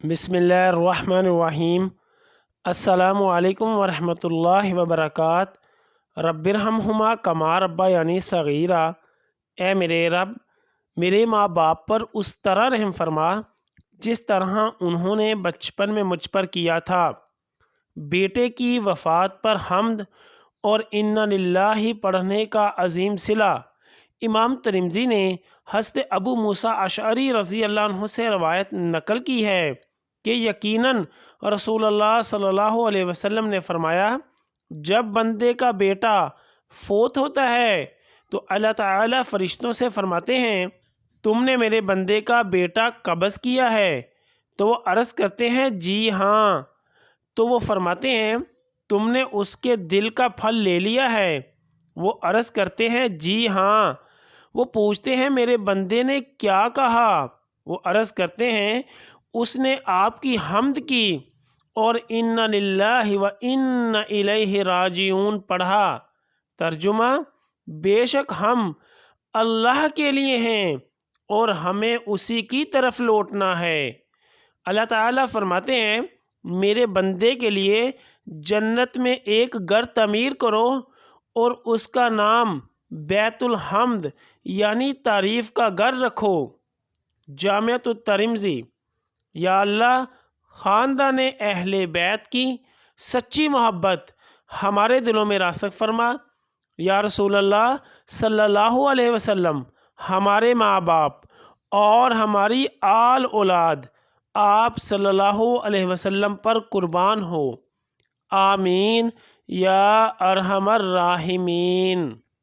बिस्मिल्लाहिर्रहमानिर्रहीम। अस्सलामुअलैकुम वरहमतुल्लाहि वबरकात। रब्बिरहमहुमा कमा रब्बयानी सगीरा। ए मेरे रब, मेरे माँ बाप पर उस तरह रहम फरमा जिस तरह उन्होंने बचपन में मुझ पर किया था। बेटे की वफ़ात पर हम्द और इन्ना लिल्लाहि पढ़ने का अजीम सिला। इमाम तिरमिज़ी ने हज़रत अबू मूसा अशअरी रज़ी अल्लाह अन्हु से रवायत नकल की है कि यकीनन रसूलुल्लाह सल्लल्लाहु अलैहि वसल्लम ने फरमाया, जब बंदे का बेटा फोत होता है तो अल्लाह ताला फरिश्तों से फरमाते हैं, तुमने मेरे बंदे का बेटा कब्ज़ किया है? तो वो अर्ज़ करते हैं, जी हाँ। तो वो फरमाते हैं, तुमने उसके दिल का फल ले लिया है? वो अर्ज़ करते हैं, जी हाँ। वो पूछते हैं, मेरे बंदे ने क्या कहा? वो अर्ज़ करते हैं, उसने आपकी हम्द की और इन्ना लिल्लाहि व इन्ना इलैहि राजिऊन पढ़ा। तर्जुमा, बेशक हम अल्लाह के लिए हैं और हमें उसी की तरफ लौटना है। अल्लाह ताला फरमाते हैं, मेरे बंदे के लिए जन्नत में एक घर तमीर करो और उसका नाम बैतुल हम्द यानी तारीफ़ का घर रखो। जामिअतुत तिरमिज़ी। या अल्लाह, ख़ानदान अहले बैत की सच्ची मोहब्बत हमारे दिलों में रासख फरमा। या रसूल अल्लाह सल्लल्लाहु अलैहि वसल्लम, हमारे माँ बाप और हमारी आल औलाद आप सल्लल्लाहु अलैहि वसल्लम पर कुर्बान हो। आमीन या अरहमर राहिमीन।